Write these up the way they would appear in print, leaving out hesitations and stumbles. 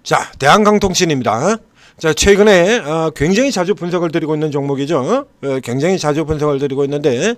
자, 대한강통신입니다. 자, 최근에 굉장히 자주 분석을 드리고 있는 종목이죠. 굉장히 자주 분석을 드리고 있는데,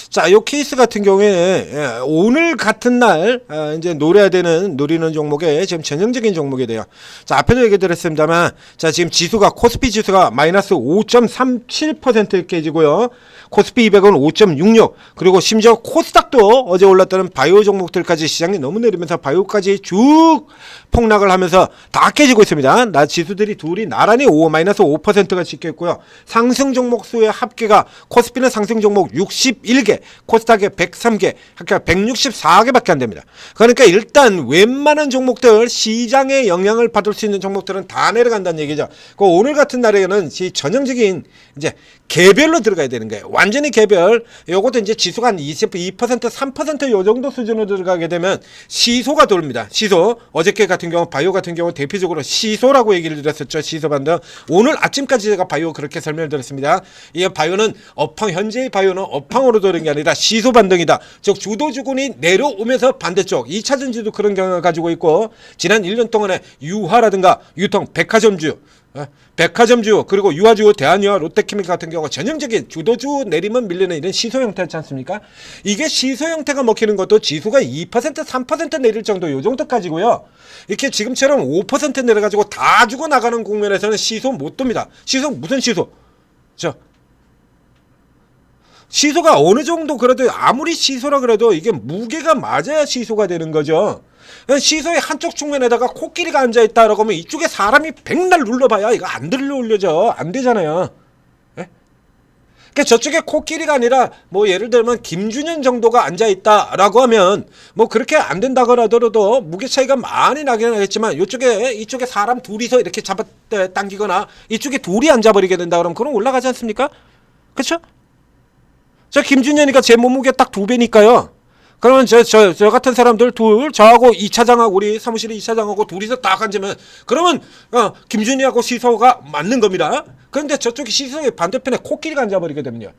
자, 이 케이스 같은 경우에 오늘 같은 날 이제 노리는 종목에 지금 전형적인 종목이 돼요. 자, 앞에도 얘기 드렸습니다만, 자, 지금 지수가 코스피 지수가 마이너스 5.37% 깨지고요. 코스피 200은 5.66, 그리고 심지어 코스닥도 어제 올랐다는 바이오 종목들까지 시장이 너무 내리면서 바이오까지 쭉 폭락을 하면서 다 깨지고 있습니다. 지수들이 둘이 나란히 마이너스 5%가 찍혔고요. 상승 종목 수의 합계가 코스피는 상승 종목 61개, 코스닥에 103개, 합계가 164개밖에 안 됩니다. 그러니까 일단 웬만한 종목들, 시장의 영향을 받을 수 있는 종목들은 다 내려간다는 얘기죠. 오늘 같은 날에는 전형적인 이제 개별로 들어가야 되는 거예요. 완전히 개별. 요것도 이제 지수가 한 22%, 3% 요 정도 수준으로 들어가게 되면 시소가 돌립니다. 시소. 어저께 같은 경우 바이오 같은 경우 대표적으로 시소라고 얘기를 드렸었죠. 시소 반등. 오늘 아침까지 제가 바이오 그렇게 설명을 드렸습니다. 이 바이오는 현재의 바이오는 업황으로 도는 게 아니라 시소 반등이다. 즉 주도주군이 내려오면서 반대쪽 2차 전지도 그런 경향을 가지고 있고, 지난 1년 동안에 유화라든가 유통, 백화점주 그리고 유화주 대한유화 롯데케미칼 같은 경우가 전형적인 주도주 내리면 밀리는 이런 시소 형태였지 않습니까? 이게 시소 형태가 먹히는 것도 지수가 2% 3% 내릴 정도, 요 정도까지고요. 이렇게 지금처럼 5% 내려가지고 다 주고 나가는 국면에서는 시소 못 돕니다. 시소 무슨 시소? 시소가 어느 정도 그래도 아무리 시소라 그래도 이게 무게가 맞아야 시소가 되는 거죠. 시소의 한쪽 측면에다가 코끼리가 앉아있다라고 하면 이쪽에 사람이 백날 눌러봐야 이거 안 들려올려져. 안 되잖아요. 예? 그러니까 저쪽에 코끼리가 아니라 뭐 예를 들면 김준현 정도가 앉아있다라고 하면 뭐 그렇게 안 된다고 하더라도 무게 차이가 많이 나긴 하겠지만, 이쪽에 사람 둘이서 이렇게 당기거나 이쪽에 둘이 앉아버리게 된다 그러면 그럼 올라가지 않습니까? 그쵸? 저 김준현이가 제 몸무게 딱 2배니까요. 그러면 저 같은 사람들 저하고 2차장하고 우리 사무실에 2차장하고 둘이서 딱 앉으면 그러면 김준희하고 시소가 맞는 겁니다. 그런데 저쪽에 시소의 반대편에 코끼리가 앉아버리게 되면요,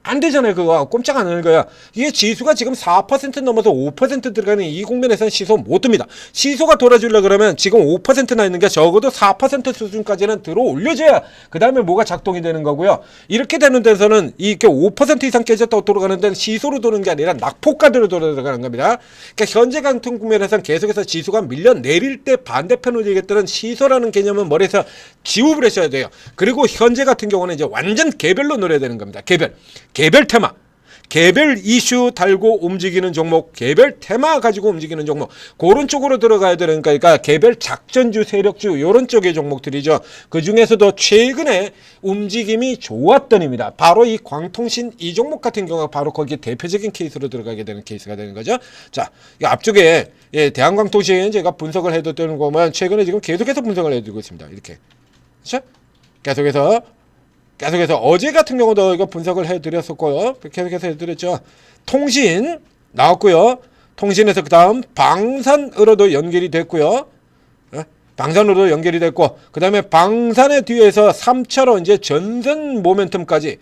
안 되잖아요. 그거 꼼짝 안 하는 거야. 이게 지수가 지금 4% 넘어서 5% 들어가는 이 국면에서는 시소 못 듭니다. 시소가 돌아주려고 그러면 지금 5%나 있는 게 적어도 4% 수준까지는 들어 올려줘야 그 다음에 뭐가 작동이 되는 거고요. 이렇게 되는 데서는 이렇게 5% 이상 깨졌다고 돌아가는 데는 시소로 도는 게 아니라 낙폭과대로 돌아가는 겁니다. 그러니까 현재 같은 국면에서는 계속해서 지수가 밀려 내릴 때 반대편으로 얘기했던 시소라는 개념은 머리에서 지우를 하셔야 돼요. 그리고 현재 같은 경우는 이제 완전 개별로 노려야 되는 겁니다. 개별 테마, 개별 이슈 달고 움직이는 종목, 개별 테마 가지고 움직이는 종목, 그런 쪽으로 들어가야 되는 거니까 개별 작전주, 세력주 이런 쪽의 종목들이죠. 그 중에서도 최근에 움직임이 좋았던입니다. 바로 이 광통신 이 종목 같은 경우가 바로 거기에 대표적인 케이스로 들어가게 되는 케이스가 되는 거죠. 자, 이 앞쪽에 대한광통신 제가 분석을 해뒀던 거면 최근에 지금 계속해서 분석을 해두고 있습니다. 이렇게, 그렇죠? 계속해서 어제 같은 경우도 이거 분석을 해드렸었고요. 계속해서 해드렸죠. 통신 나왔고요. 통신에서 그 다음 방산으로도 연결이 됐고요. 방산으로도 연결이 됐고, 그 다음에 방산의 뒤에서 3차로 이제 전선 모멘텀까지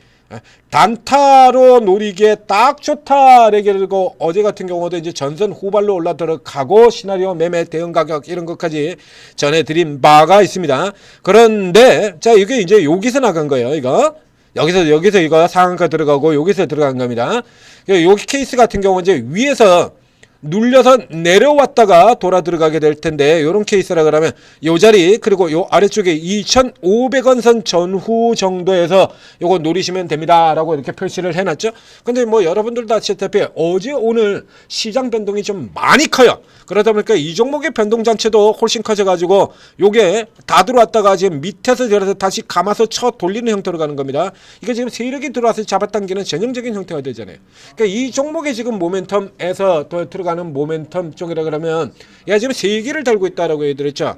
단타로 노리기에 딱 좋다. 그리고 어제 같은 경우도 이제 전선 후발로 올라 들어가고 시나리오 매매 대응 가격 이런 것까지 전해드린 바가 있습니다. 그런데 자, 이게 이제 여기서 나간 거예요. 이거 여기서 이거 상한가 들어가고 여기서 들어간 겁니다. 여기 케이스 같은 경우 이제 위에서 눌려서 내려왔다가 돌아 들어가게 될 텐데, 요런 케이스라 그러면 요 자리 그리고 요 아래쪽에 2,500원 선 전후 정도에서 요거 노리시면 됩니다 라고 이렇게 표시를 해놨죠. 근데 뭐 여러분들도 아시다시피 어제 오늘 시장 변동이 좀 많이 커요. 그러다 보니까 이 종목의 변동 자체도 훨씬 커져 가지고 요게 다 들어왔다가 지금 밑에서 내려서 다시 감아서 쳐 돌리는 형태로 가는 겁니다. 이게 지금 세력이 들어와서 잡아당기는 전형적인 형태가 되잖아요. 그러니까 이 종목의 지금 모멘텀에서 들어가는 모멘텀 쪽이라 그러면 얘가 지금 세 개를 달고 있다라고 얘기했죠.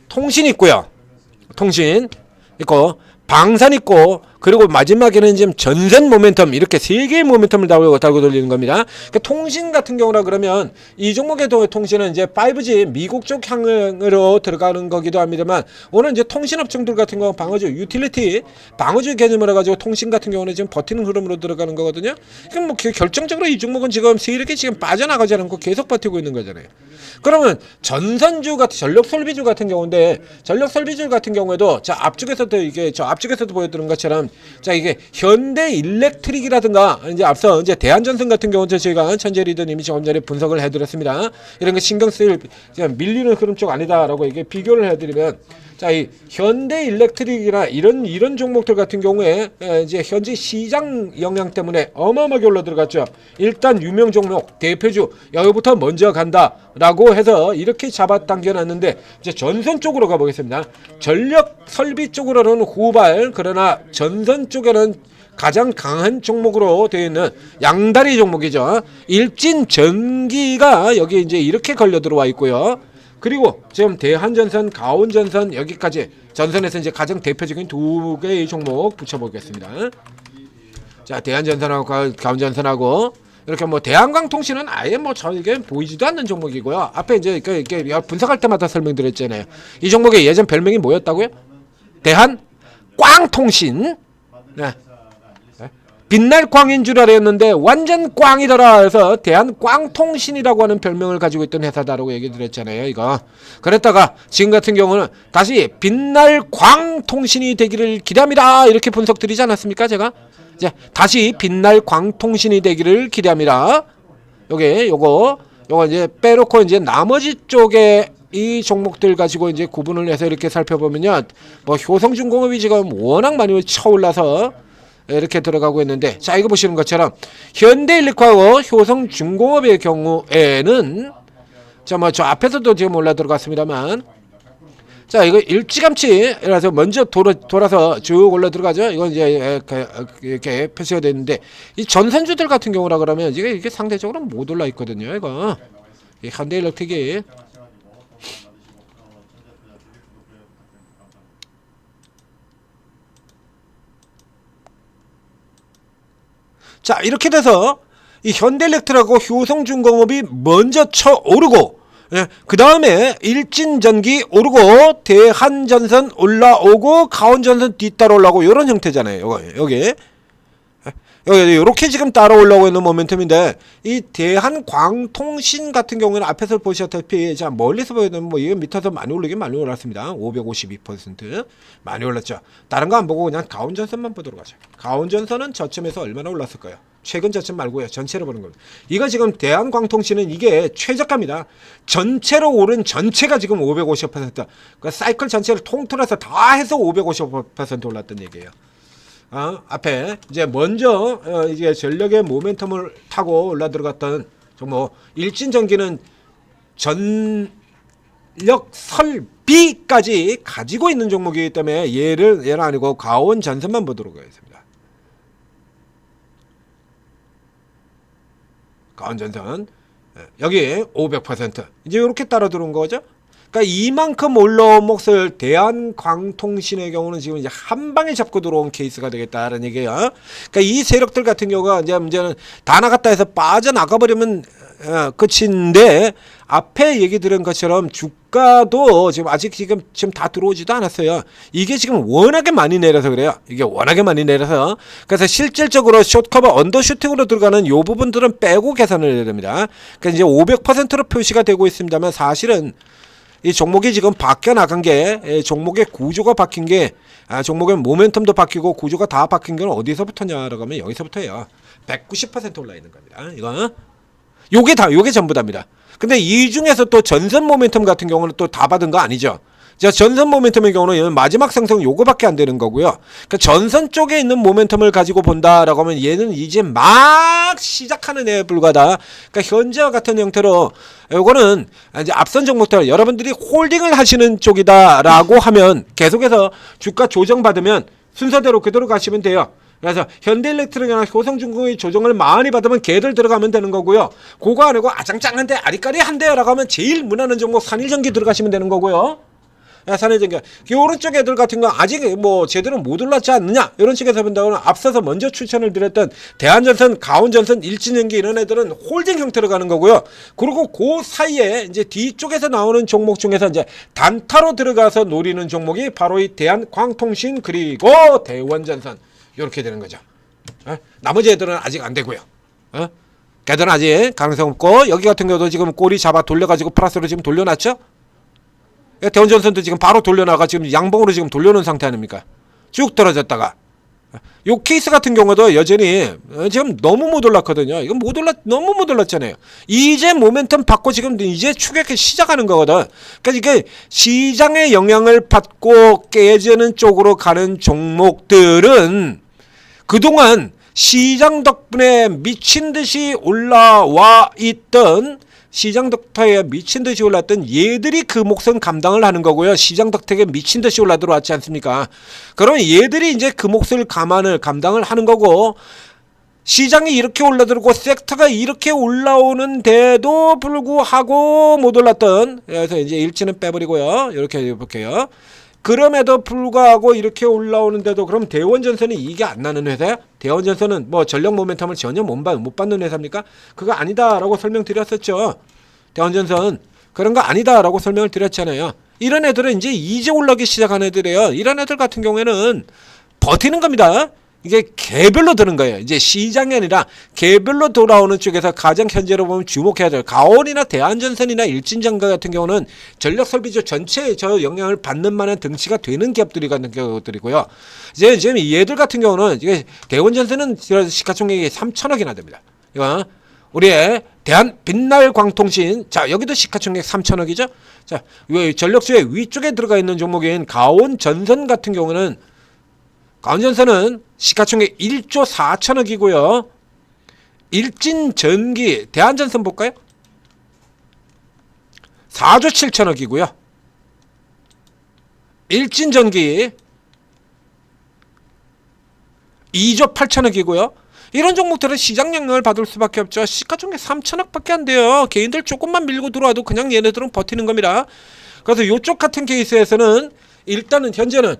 통신 있고요. 통신 있고 방산 있고 그리고 마지막에는 지금 전선 모멘텀 이렇게 세 개의 모멘텀을 달고 돌리는 겁니다. 그러니까 통신 같은 경우라 그러면 이 종목의 통신은 이제 5G 미국 쪽 향으로 들어가는 거기도 합니다만 오늘 이제 통신업종들 같은 경우 방어주 유틸리티 방어주 개념을 해가지고 통신 같은 경우는 지금 버티는 흐름으로 들어가는 거거든요. 그럼 뭐 결정적으로 이 종목은 지금 세이렇게 지금 빠져나가지 않고 계속 버티고 있는 거잖아요. 그러면 전선주 같은 전력 설비주 같은 경우인데 전력 설비주 같은 경우에도 자 앞쪽에서도 이게 저 앞쪽에서도 보여드린 것처럼 자 이게 현대 일렉트릭이라든가 이제 앞서 이제 대한전선 같은 경우도 저희가 천재 리더님이 조금 전에 분석을 해드렸습니다. 이런 거 신경 쓸 밀리는 흐름 쪽 아니다라고 이게 비교를 해드리면 자 이 현대 일렉트릭이나 이런 종목들 같은 경우에 이제 현재 시장 영향 때문에 어마어마하게 올라 들어갔죠. 일단 유명 종목 대표주 여기부터 먼저 간다라고 해서 이렇게 잡아당겨놨는데 이제 전선 쪽으로 가보겠습니다. 전력 설비 쪽으로는 후발 그러나 전선 쪽에는 가장 강한 종목으로 되어 있는 양다리 종목이죠. 일진 전기가 여기 이제 이렇게 걸려 들어와 있고요. 그리고 지금 대한전선, 가온전선 여기까지 전선에서 이제 가장 대표적인 두 개의 종목 붙여보겠습니다. 자, 대한전선하고 가온전선하고 이렇게 뭐 대한광통신은 아예 뭐 저에게 보이지도 않는 종목이고요. 앞에 이제 이렇게 분석할 때마다 설명드렸잖아요. 이 종목의 예전 별명이 뭐였다고요? 대한광통신. 네. 빛날 꽝인 줄 알았는데 완전 꽝이더라 해서 대한광통신이라고 하는 별명을 가지고 있던 회사다라고 얘기 드렸잖아요. 이거 그랬다가 지금 같은 경우는 다시 빛날 광통신이 되기를 기대합니다 이렇게 분석 드리지 않았습니까? 제가 이제 다시 빛날 광통신이 되기를 기대합니다. 요거 이제 빼놓고 이제 나머지 쪽에 이 종목들 가지고 이제 구분을 해서 이렇게 살펴보면요, 뭐 효성중공업이 지금 워낙 많이 쳐올라서 이렇게 들어가고 있는데, 자 이거 보시는 것처럼 현대일렉하고 효성중공업의 경우에는 자 뭐 저 앞에서도 지금 올라 들어갔습니다만, 자 이거 일찌감치 이라서 먼저 돌아서 쭉 올라 들어가죠. 이건 이제 이렇게 표시가 되어 있는데, 이 전선주들 같은 경우라 그러면 이게 상대적으로 못 올라 있거든요. 이거 이 현대일렉틱이 자 이렇게 돼서 이 현대일렉트라고 효성중공업이 먼저 쳐오르고, 예, 그 다음에 일진전기 오르고 대한전선 올라오고 가온전선 뒤따라 올라오고 이런 형태잖아요. 여기 이렇게 지금 따라 올라오고 있는 모멘텀인데, 이 대한광통신 같은 경우는 앞에서 보셨다시피 자 멀리서 보이는 뭐 이게 밑에서 많이 올리긴 많이 올랐습니다. 552% 많이 올랐죠. 다른 거 안 보고 그냥 가온전선만 보도록 하죠. 가온전선은 저점에서 얼마나 올랐을까요? 최근 저점 말고요. 전체로 보는 겁니다. 이거 지금 대한광통신은 이게 최저가입니다. 전체로 오른 전체가 지금 550%. 그러니까 사이클 전체를 통틀어서 다 해서 550% 올랐던 얘기예요. 앞에 이제 먼저 이제 전력의 모멘텀을 타고 올라 들어갔던 뭐 일진전기는 전력 설비까지 가지고 있는 종목이기 때문에 얘는 아니고 가온전선만 보도록 하겠습니다. 가온전선 여기 500% 이제 이렇게 따라 들어온 거죠. 그러니까 이만큼 올라온 몫을 대한광통신의 경우는 지금 이제 한 방에 잡고 들어온 케이스가 되겠다라는 얘기예요. 그러니까 이 세력들 같은 경우가 이제 문제는 다 나갔다 해서 빠져나가 버리면 끝인데, 앞에 얘기 들은 것처럼 주가도 지금 아직 지금 다 들어오지도 않았어요. 이게 지금 워낙에 많이 내려서 그래요. 이게 워낙에 많이 내려서, 그래서 실질적으로 숏커버 언더슈팅으로 들어가는 요 부분들은 빼고 계산을 해야 됩니다. 그러니까 이제 500%로 표시가 되고 있습니다만, 사실은 이 종목이 지금 바뀌어 나간 게, 종목의 구조가 바뀐 게, 종목의 모멘텀도 바뀌고 구조가 다 바뀐 건 어디서부터냐라고 하면 여기서부터예요. 190% 올라 있는 겁니다. 이거 요게 전부 답니다. 근데 이 중에서 또 전선 모멘텀 같은 경우는 또 다 받은 거 아니죠. 자, 전선 모멘텀의 경우는 마지막 상승 요거밖에 안 되는 거고요. 그러니까 전선 쪽에 있는 모멘텀을 가지고 본다라고 하면 얘는 이제 막 시작하는 애에 불과하다. 그러니까 현재와 같은 형태로 요거는 이제 앞선 종목들 여러분들이 홀딩을 하시는 쪽이다라고 하면 계속해서 주가 조정받으면 순서대로 그대로 가시면 돼요. 그래서 현대일렉트릭이나 효성중공업이 조정을 많이 받으면 걔들 들어가면 되는 거고요. 그거 아니고 아장짱한데 아리까리한데 라고 하면 제일 무난한 종목 산일전기 들어가시면 되는 거고요. 산해전기 오른쪽 애들 같은 거 아직 뭐 제대로 못 올랐지 않느냐 이런 식에서 본다고는 앞서서 먼저 추천을 드렸던 대한전선, 가온전선, 일진전기 이런 애들은 홀딩 형태로 가는 거고요. 그리고 그 사이에 이제 뒤쪽에서 나오는 종목 중에서 이제 단타로 들어가서 노리는 종목이 바로 이 대한광통신 그리고 대원전선 이렇게 되는 거죠. 나머지 애들은 아직 안 되고요. 걔들은 아직 가능성 없고 여기 같은 경우도 지금 꼬리 잡아 돌려가지고 플러스로 지금 돌려놨죠. 대원전선도 지금 바로 돌려나가 지금 양봉으로 지금 돌려놓은 상태 아닙니까? 쭉 떨어졌다가 요 케이스 같은 경우도 여전히 지금 너무 못 올랐거든요. 이건 너무 못 올랐잖아요. 이제 모멘텀 받고 지금 이제 추격이 시작하는 거거든. 그러니까 이게 시장의 영향을 받고 깨지는 쪽으로 가는 종목들은 그동안 시장 덕분에 미친 듯이 올라와 있던 시장 덕택에 미친 듯이 올랐던 얘들이 그 몫은 감당을 하는 거고요. 시장 덕택에 미친 듯이 올라 들어왔지 않습니까? 그러면 얘들이 이제 그 몫을 감당을 하는 거고 시장이 이렇게 올라들고 섹터가 이렇게 올라오는데도 불구하고 못 올랐던 그래서 이제 일지는 빼버리고요. 이렇게 볼게요. 그럼에도 불구하고 이렇게 올라오는데도 그럼 대원전선이 이게 안 나는 회사야? 대원전선은 뭐 전력 모멘텀을 전혀 못 받는 회사입니까? 그거 아니다라고 설명드렸었죠. 대원전선 그런 거 아니다라고 설명을 드렸잖아요. 이런 애들은 이제 올라오기 시작한 애들이에요. 이런 애들 같은 경우에는 버티는 겁니다. 이게 개별로 드는 거예요. 이제 시장이 아니라 개별로 돌아오는 쪽에서 가장 현재로 보면 주목해야 될 가온이나 대한전선이나 일진전기 같은 경우는 전력설비조 전체에 저 영향을 받는 만한 등치가 되는 기업들이 같은 경우들이고요. 이제 지금 얘들 같은 경우는 이게 대원전선은 시가총액이 3천억이나 됩니다. 이거 우리의 대한 빛날광통신 자 여기도 시가총액 3천억이죠. 자 전력수의 위쪽에 들어가 있는 종목인 가온전선 같은 경우는 가온전선은 시가총액 1조 4천억이고요. 일진전기 대한전선 볼까요? 4조 7천억이고요. 일진전기 2조 8천억이고요. 이런 종목들은 시장 영향을 받을 수밖에 없죠. 시가총액 3천억밖에 안 돼요. 개인들 조금만 밀고 들어와도 그냥 얘네들은 버티는 겁니다. 그래서 이쪽 같은 케이스에서는 일단은 현재는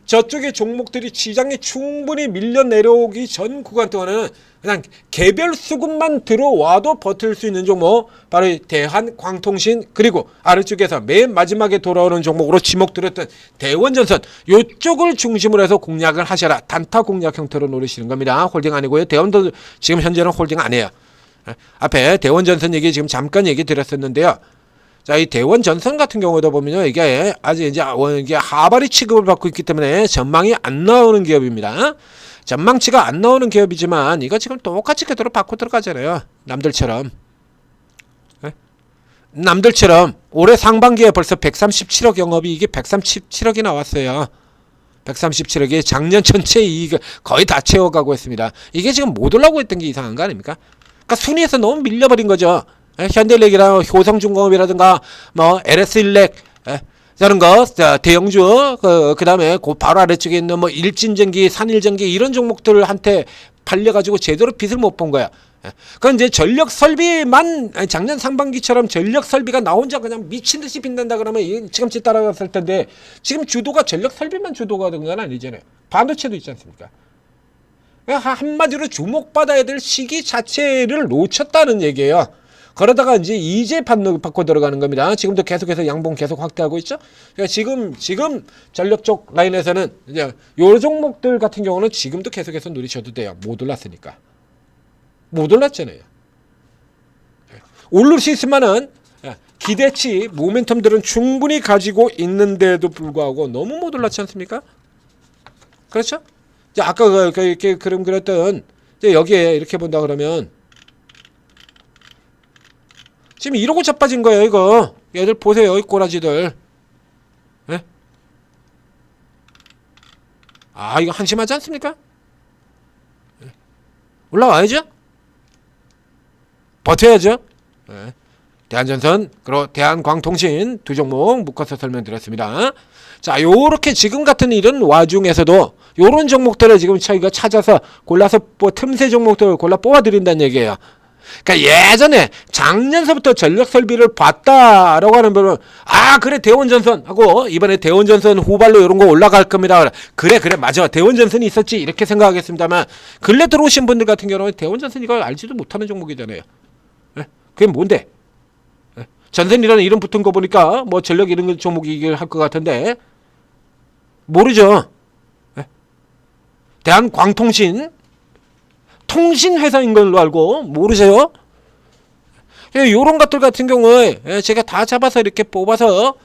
저쪽의 종목들이 시장에 충분히 밀려 내려오기 전 구간 동안에는 그냥 개별 수급만 들어와도 버틸 수 있는 종목 바로 대한광통신 그리고 아래쪽에서 맨 마지막에 돌아오는 종목으로 지목드렸던 대원전선 이쪽을 중심으로 해서 공략을 하셔라. 단타 공략 형태로 노리시는 겁니다. 홀딩 아니고요. 대원도 지금 현재는 홀딩 아니에요. 앞에 대원전선 얘기 지금 잠깐 얘기 드렸었는데요. 자, 이 대원전선 같은 경우도 보면요, 이게 아직 이게 하바리 취급을 받고 있기 때문에 전망이 안 나오는 기업입니다. 전망치가 안 나오는 기업이지만 이거 지금 똑같이 그대로 받고 들어가잖아요. 남들처럼. 남들처럼 올해 상반기에 벌써 137억 영업이 이게 137억이 나왔어요. 137억이 작년 전체 이익을 거의 다 채워가고 있습니다. 이게 지금 못 올라오고 있던 게 이상한 거 아닙니까? 그러니까 순위에서 너무 밀려버린 거죠. 현대일렉이랑 효성중공업이라든가 뭐 LS일렉 저런 거 대영주 그다음에 그 바로 아래쪽에 있는 뭐 일진전기, 산일전기 이런 종목들한테 팔려가지고 제대로 빚을 못 본 거야. 그건 이제 전력 설비만 작년 상반기처럼 전력 설비가 나 혼자 그냥 미친 듯이 빛난다 그러면 지금치 따라갔을 텐데 지금 주도가 전력 설비만 주도가 된 건 아니잖아요. 반도체도 있지 않습니까? 한마디로 주목받아야 될 시기 자체를 놓쳤다는 얘기예요. 그러다가 이제 받고 들어가는 겁니다. 지금도 계속해서 양봉 계속 확대하고 있죠. 그러니까 지금 전력 쪽 라인에서는 이제 요 종목들 같은 경우는 지금도 계속해서 누리셔도 돼요. 못 올랐으니까. 못 올랐잖아요. 오를 수 있으면은 기대치 모멘텀들은 충분히 가지고 있는데도 불구하고 너무 못 올랐지 않습니까? 그렇죠? 아까 이렇게 그림 그렸던 여기에 이렇게 본다 그러면 지금 이러고 자빠진 거예요, 이거. 얘들 보세요, 이 꼬라지들. 예? 아, 이거 한심하지 않습니까? 올라와야죠? 버텨야죠? 예. 대한전선, 그리고 대한광통신 두 종목 묶어서 설명드렸습니다. 자, 요렇게 지금 같은 이런 와중에서도 요런 종목들을 지금 저희가 찾아서 골라서 틈새 종목들을 골라 뽑아드린다는 얘기예요. 그러니까 예전에 작년서부터 전력 설비를 봤다라고 하는 분은 그래 대원전선 하고 이번에 대원전선 후발로 이런 거 올라갈 겁니다. 그래 맞아 대원전선이 있었지 이렇게 생각하겠습니다만 근래 들어오신 분들 같은 경우는 대원전선 이거 알지도 못하는 종목이잖아요. 그게 뭔데? 전선이라는 이름 붙은 거 보니까 뭐 전력 이런 종목이길 할 것 같은데 모르죠. 대한광통신 통신회사인 걸로 알고 모르세요? 요런 것들 같은 경우에 제가 다 잡아서 이렇게 뽑아서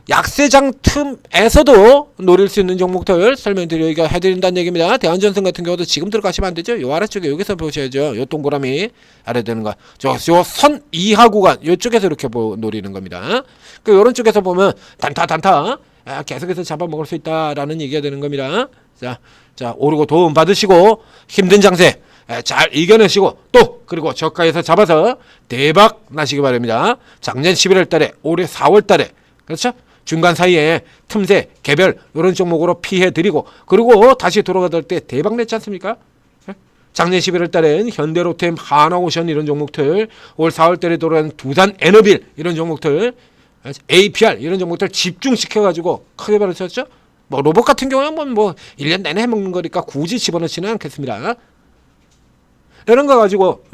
약세장 틈에서도 노릴 수 있는 종목들 설명드리기가 해드린다는 얘기입니다. 대한전선 같은 경우도 지금 들어가시면 안 되죠. 요 아래쪽에 여기서 보셔야죠. 요 동그라미 아래 되는 거. 요 선 이하 구간 요쪽에서 이렇게 노리는 겁니다. 그 요런 쪽에서 보면 단타 계속해서 잡아먹을 수 있다라는 얘기가 되는 겁니다. 자 오르고 도움 받으시고 힘든 장세 잘 이겨내시고 또 그리고 저가에서 잡아서 대박 나시기 바랍니다. 작년 11월 달에 올해 4월 달에 그렇죠? 중간 사이에 틈새 개별 이런 종목으로 피해 드리고 그리고 다시 돌아가들 때 대박 냈지 않습니까? 작년 11월 달엔 현대로템, 하나오션 이런 종목들, 올 4월 달에 돌아온 두산 에너빌 이런 종목들, APR 이런 종목들 집중시켜 가지고 크게 벌어졌죠. 뭐 로봇 같은 경우는 뭐 1년 내내 해먹는 거니까 굳이 집어넣지는 않겠습니다. 이런 거 가지고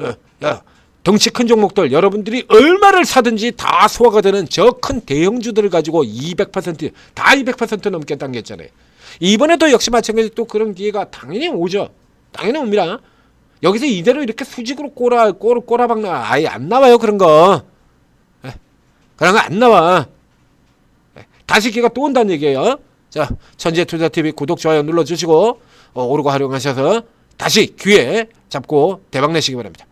덩치 큰 종목들 여러분들이 얼마를 사든지 다 소화가 되는 저 큰 대형주들을 가지고 200% 다 200% 넘게 당겼잖아요. 이번에도 역시 마찬가지 또 그런 기회가 당연히 오죠. 당연히 옵니다. 여기서 이대로 이렇게 수직으로 꼬라박나 아예 안 나와요. 그런 거 안 나와. 다시 기회가 또 온다는 얘기예요. 자, 천재투자TV 구독, 좋아요 눌러주시고 오르고 활용하셔서 다시 기회 잡고 대박 내시기 바랍니다.